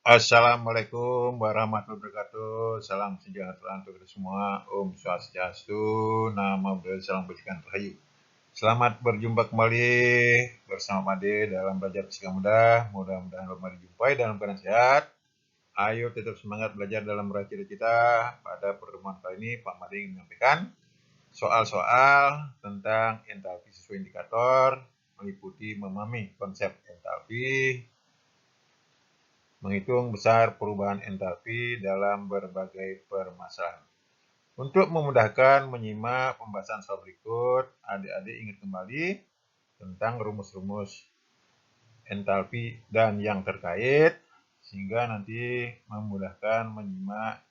Assalamualaikum warahmatullahi wabarakatuh. Salam sejahtera untuk kita semua. Om Swastiastu, Namo Buddhaya, salam kebajikan rahayu. Selamat berjumpa kembali bersama Made dalam belajar fisika mudah. Mudah-mudahan Bapak dijumpai dalam keadaan sehat. Ayo tetap semangat belajar dalam meraih cita-cita. Pada pertemuan kali ini Pak Made ingin menyampaikan soal-soal tentang entalpi sesuai indikator, meliputi memahami konsep entalpi, menghitung besar perubahan entalpi dalam berbagai permasalahan. Untuk memudahkan menyimak pembahasan soal berikut, adik-adik ingat kembali tentang rumus-rumus entalpi dan yang terkait, sehingga nanti memudahkan menyimak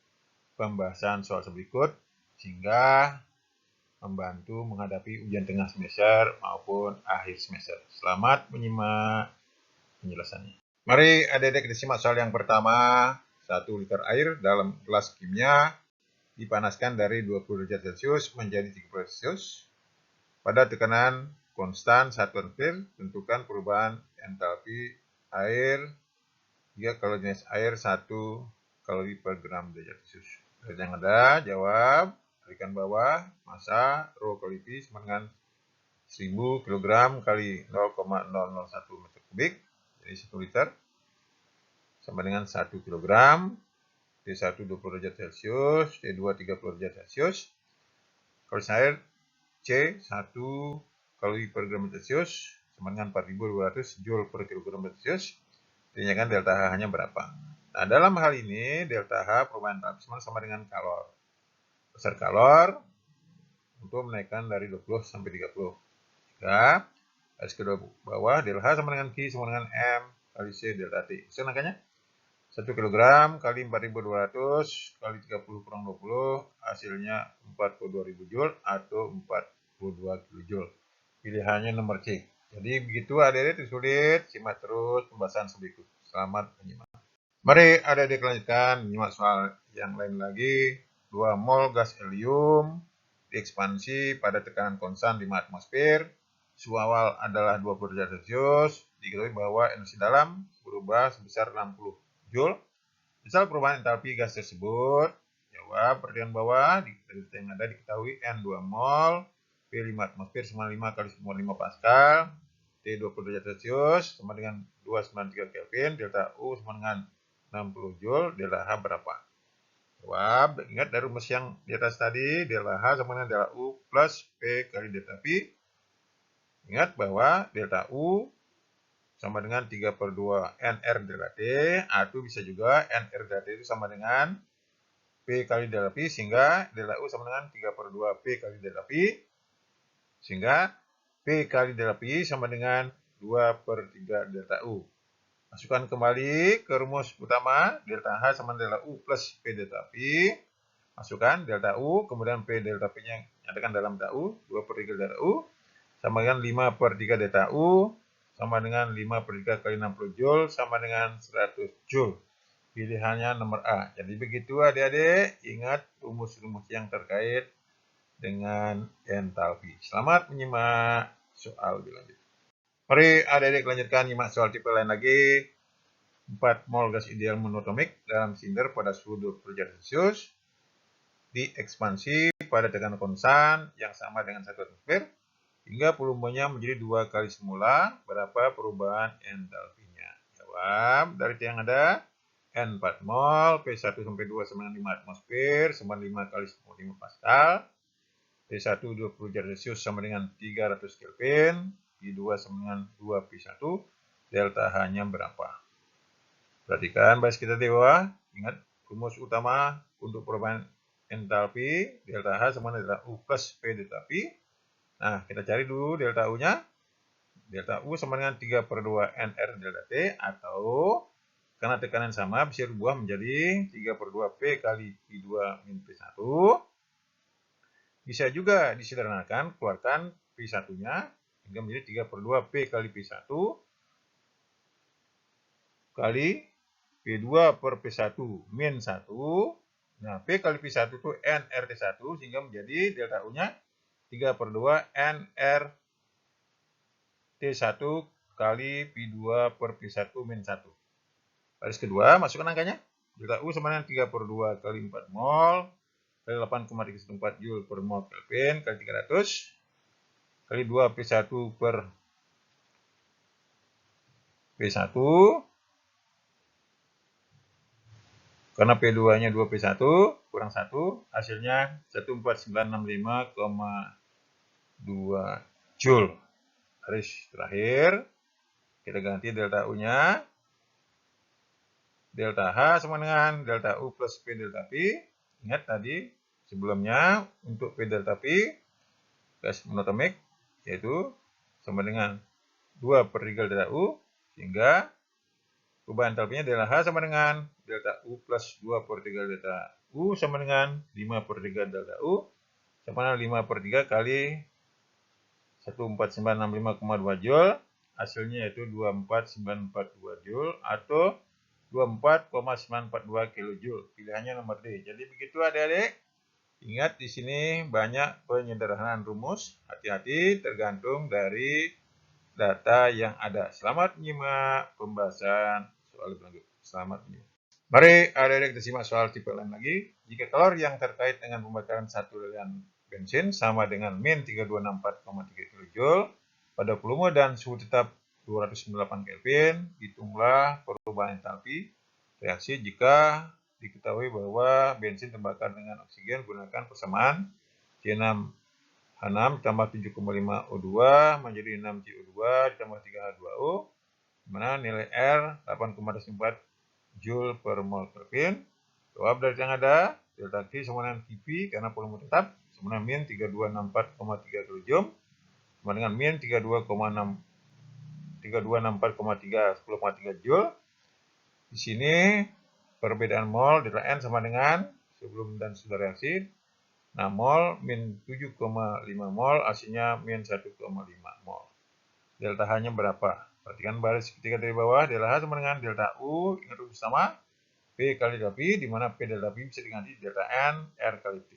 pembahasan soal berikut, sehingga membantu menghadapi ujian tengah semester maupun akhir semester. Selamat menyimak penjelasannya. Mari adik-adik kita simak soal yang pertama. 1 liter air dalam gelas kimia dipanaskan dari 20 derajat Celcius menjadi 30 derajat Celcius. Pada tekanan konstan 1 ampere, tentukan perubahan entalpi air jika kalori jenis air 1 kalori per gram derajat Celcius. Yang ada, jawab, berikan bawah, massa, rho kali P sama dengan 1000 kg kali 0,001 meter kubik. Jadi 1 liter sama dengan 1 kg, T1 20 derajat Celcius, T2 30 derajat Celcius. Kalau air C 1 kalori per gram Celcius sama dengan 4200 Joule per kilogram Celcius. Ditanyakan delta H-nya berapa. Nah, dalam hal ini delta H perubahan entalpi sama dengan kalor. Besar kalor untuk menaikkan dari 20 sampai 30. Jika garis kedua bawah delta H sama dengan Q sama dengan M kali C delta T. So, angkanya 1 kg kali 4200 kali 30 kurang 20 hasilnya 42.000 Joule atau 42 kJ. Pilihannya nomor C. Jadi begitu adik-adik disulit, simak terus pembahasan berikut. Selamat menyimak. Mari adik-adik lanjutkan menyimak soal yang lain lagi. 2 mol gas helium diekspansi pada tekanan konstan 5 atmosfer. Suhu awal adalah 20 derajat Celcius. Diketahui bahwa energi dalam berubah sebesar 60 Joule. Misal perubahan entalpi gas tersebut. Jawab perhatian bawah. Dari yang ada diketahui N 2 mol, P 5 atmosfer sama 5 kali 5 Pascal, T 20 derajat Celcius sama dengan 293 Kelvin, delta U sama dengan 60 Joule, delta H berapa? Jawab, ingat dari rumus yang di atas tadi, delta H sama dengan delta U plus P kali delta P. Ingat bahwa delta U sama dengan 3/2 NR delta T, atau bisa juga NR delta T itu sama dengan P kali delta P, sehingga delta U sama dengan 3/2 P kali delta P, sehingga P kali delta P sama dengan 2/3 delta U. Masukkan kembali ke rumus utama, delta H sama delta U plus P delta P. Masukkan delta U, kemudian P delta P-nya nyatakan dalam delta U, 2/3 delta U, sama dengan 5/3 delta U, sama dengan 5/3 kali 60 Joule, sama dengan 100 Joule. Pilihannya nomor A. Jadi begitu adik-adik, ingat rumus-rumus yang terkait dengan entalpi. Selamat menyimak soal berikut. Mari adik-adik lanjutkan nyimak soal tipe lain lagi. 4 mol gas ideal monoatomik dalam silinder pada suhu 20 derajat Celcius diekspansi pada tekanan konstan yang sama dengan 1 atmosfer hingga volumenya menjadi 2 kali semula. Berapa perubahan entalpinya? Jawab dari yang ada. N 4 mol, P1 sampai 2 sama dengan 5 atmosfer, sama 5 kali 5 Pascal. P1 20 derajat Celcius sama dengan 300 Kelvin, P2 sama dengan 2 P1, delta H-nya berapa? Perhatikan bahas kita di bawah, ingat rumus utama untuk perubahan entalpi, delta H sama dengan delta U plus P delta P. Nah, kita cari dulu delta U-nya. Delta U sama dengan 3/2 NR delta T, atau karena tekanan sama bisa berubah menjadi 3/2 P kali P2 min P1. Bisa juga disederhanakan, keluarkan P1-nya hingga menjadi 3/2 P kali P1 kali P2 per P1 min 1. Nah, P kali P1 itu NRT1 sehingga menjadi delta U-nya 3/2 NRT1 kali P2 per P1 min 1. Baris kedua, masukkan angkanya. Delta U sama dengan 3/2 kali 4 mol kali 8,314 Joule per mol Kelvin kali 300 kali 2 P1 per P1, karena P2-nya 2P1 kurang 1, hasilnya 14965,2 Joule. Garis terakhir, kita ganti delta U-nya. Delta H sama dengan delta U plus P delta P. Ingat tadi sebelumnya untuk P delta P gas monotomik yaitu sama dengan 2/3 delta U, sehingga perubahan entalpinya delta H sama dengan delta U plus 2/3 delta U sama dengan 5/3 delta U sama dengan 5/3 kali 14965,2 Joule. Hasilnya yaitu 24942 Joule atau 24,942 kJ. Pilihannya nomor D. Jadi begitu adik-adik. Ingat di sini banyak penyederhanaan rumus. Hati-hati tergantung dari data yang ada. Selamat menyimak pembahasan soal lebih lanjut. Selamat menyimak. Mari adik-adik kita simak soal tipe lain lagi. Jika kalori yang terkait dengan pembakaran 1 liter bensin sama dengan min 3264,3 kJ pada volume dan suhu tetap 298 Kelvin, hitunglah perubahan entalpi reaksi jika diketahui bahwa bensin terbakar dengan oksigen gunakan persamaan C6H6 ditambah 7,5 O2 menjadi 6 CO2 ditambah 3 H2O, di mana nilai R 8,4 Joule per mol Kelvin. Jawab dari yang ada, delta T sama dengan Kp karena volume tetap sama dengan min 3264,3 kJ sama dengan min 3264,3 10,3 Joule. Di sini perbedaan mol delta N sama dengan sebelum dan sesudah reaksi. Nah, mol min 7,5 mol, hasilnya min 1,5 mol. Delta H-nya berapa? Perhatikan baris ketiga dari bawah, delta H sama dengan delta U, ingat rumus sama, P kali delta P, di mana P delta P bisa diganti delta N, R kali T.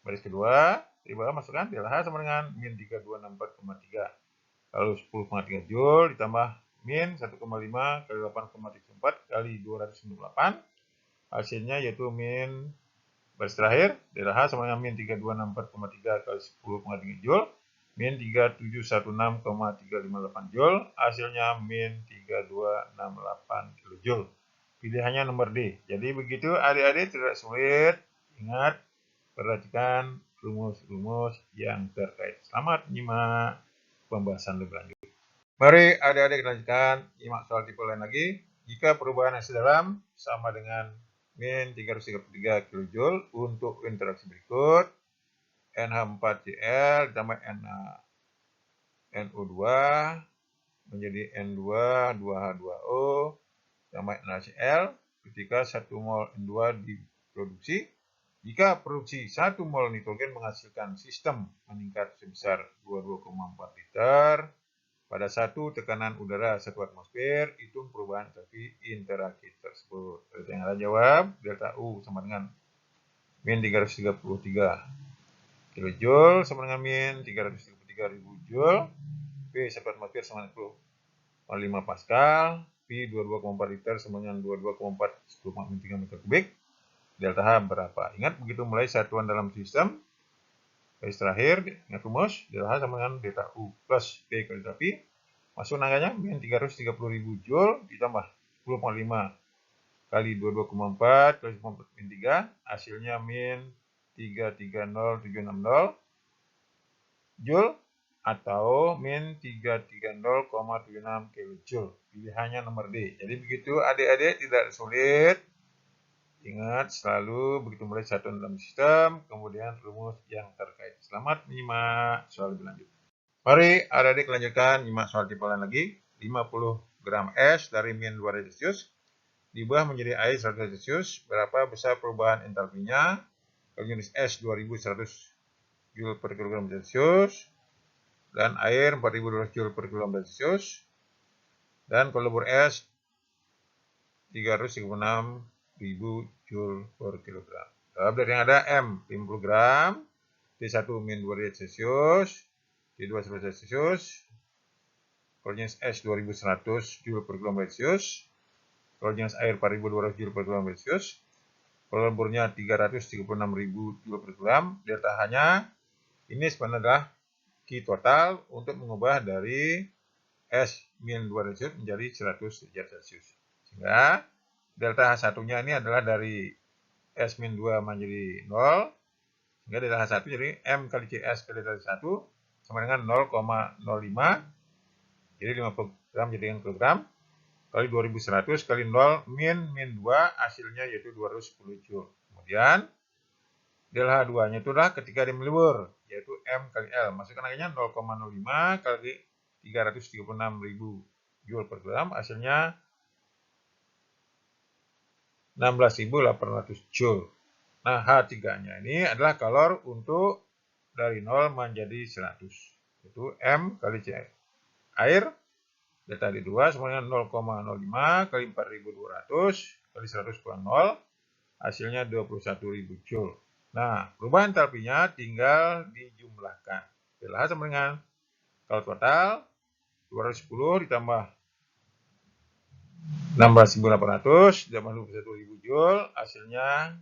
Baris kedua, di bawah masukkan delta H sama dengan min 3264,3. Lalu 10,3 Joule ditambah min 1,5 kali 8,34 kali 298. Hasilnya yaitu min, baris terakhir, delta H sama dengan min 3264,3 kali 10,3 Joule, min 3716,358 Joule, hasilnya min 3268 kJ. Pilihannya nomor D. Jadi begitu adik-adik, tidak sulit. Ingat, perhatikan rumus-rumus yang terkait. Selamat menyimak pembahasan lebih lanjut. Mari adik-adik lanjutkan nyimak soal tipe lain lagi. Jika perubahan energi dalam sama dengan min 333 kJ untuk interaksi berikut, NH4Cl ditambah NO2 menjadi N2 2H2O ditambah NaCl ketika 1 mol N2 diproduksi. Jika produksi 1 mol nitrogen menghasilkan sistem meningkat sebesar 22,4 liter pada 1 tekanan udara 1 atmosfer, hitung perubahan entalpi interaksi tersebut. Yang ada jawab, delta U sama dengan min 333 kJ sama dengan min 333.000 Joule, P 1 atmosfer sama dengan 10,5 Pascal, P 22,4 liter sama dengan 22,4 10,3 meter kubik. Delta H berapa? Ingat begitu mulai satuan dalam sistem. Garis terakhir, ingat rumus, delta H sama dengan delta U plus P kali delta P. Masuk angkanya min 330.000 Joule ditambah 10,5 kali 22,4 kali 10,3, hasilnya min 330760 Joule atau min 330,76 kJ. Pilihannya nomor D. Jadi begitu adik-adik, tidak sulit. Ingat selalu begitu mulai satuan dalam sistem, kemudian rumus yang terkait. Selamat menyimak soal lebih lanjut. Mari adik-adik lanjutkan nyimak soal tipe lain lagi. 50 gram es dari min 2 derajat Celcius diubah menjadi air 100 derajat Celcius. Berapa besar perubahan entalpinya? Kalau jenis es 2100 Joule per kilogram Celcius dan air 4200 Joule per kilogram Celcius, dan kalau bor es 336.000 Joule per kilogram. Jawab dari yang ada M 50 gram, T1 min 2 derajat Celcius, T2 100 derajat Celcius, kalau jenis es 2100 Joule per kilogram Celcius, Kalau jenis air 4.200 Joule per gram Celsius. Kalau lemburnya 336.000 Joule per gram. Delta H-nya ini sebenarnya adalah Q total untuk mengubah dari S-2 derajat menjadi 100 derajat Celcius. Sehingga delta H1-nya ini adalah dari S-2 menjadi 0. Sehingga delta H1 jadi M kali CS kali delta 1 sama dengan 0,05. Jadi 50 gram jadi dengan kilogram. Kali 2100 kali 0 min 2 hasilnya yaitu 210 Joule. Kemudian delta H2-nya itu adalah ketika dimelibur yaitu M kali L. Masukkan angkanya 0,05 kali 336.000 Joule per gram hasilnya 16.800 Joule. Nah, H3-nya ini adalah kalor untuk dari 0 menjadi 100. Itu M kali C air. Delta D2 sama dengan 0,05 kali 4.200 kali 100 kurang 0. Hasilnya 21.000 Joule. Nah, perubahan entalpinya tinggal dijumlahkan. Delta H sama dengan kalor total 210 ditambah 16.800 ditambah 21.000 Joule, hasilnya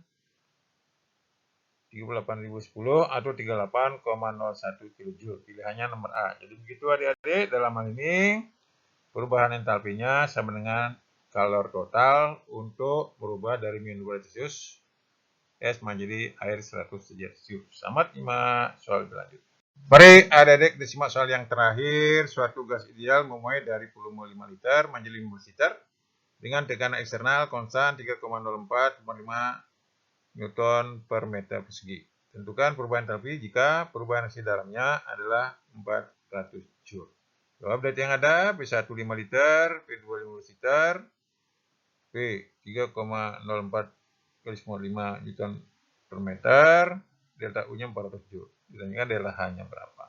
38.010 atau 38,01 kJ. Pilihannya nomor A. Jadi begitu adik-adik, dalam hal ini perubahan entalpinya sama dengan kalor total untuk berubah dari -2 Celcius S menjadi air 100 derajat Celcius. Selamat nyimak soal berlanjut. Mari adik-adik disimak soal yang terakhir. Suatu gas ideal memuai dari volume 5 liter menjadi 15 liter dengan tekanan eksternal konstan 3,04,5 Newton per meter persegi. Tentukan perubahan entalpi jika perubahan hasil dalamnya adalah 400 Joule. Jawab dari yang ada, P1 5 liter, P2 15 liter, P 3,04 kali 5 Newton per meter, delta U-nya 400 Joule. Ditanyaan delta H-nya berapa.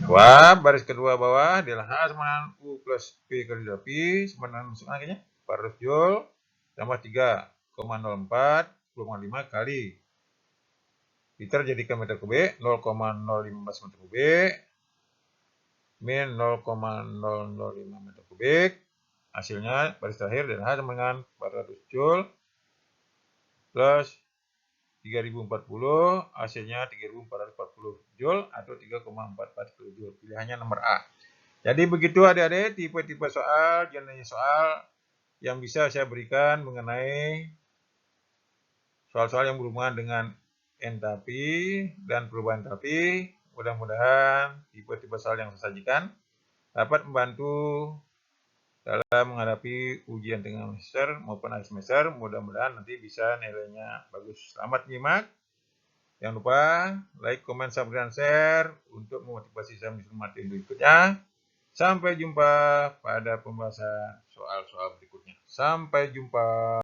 Jawab baris kedua bawah, delta H sama dengan U plus P kali delta P sama dengan masuk angkanya 400 Joule tambah 3,04 5 kali liter jadikan meter kubik 0,015 meter kubik min 0,005 meter kubik. Hasilnya baris terakhir delta H sama dengan 400 Joule plus 3040 hasilnya 3440 Joule atau 3,44 kJ. Pilihannya nomor A. Jadi begitu adik-adik tipe-tipe soal, jenis soal yang bisa saya berikan mengenai soal-soal yang berhubungan dengan entalpi dan perubahan entalpi. Mudah-mudahan tipe-tipe soal yang saya sajikan dapat membantu dalam menghadapi ujian tengah semester maupun akhir semester. Mudah-mudahan nanti bisa nilainya bagus. Selamat menyimak. Jangan lupa like, komen, subscribe, dan share untuk memotivasi saya menjadi materi berikutnya. Sampai jumpa pada pembahasan soal-soal berikutnya. Sampai jumpa.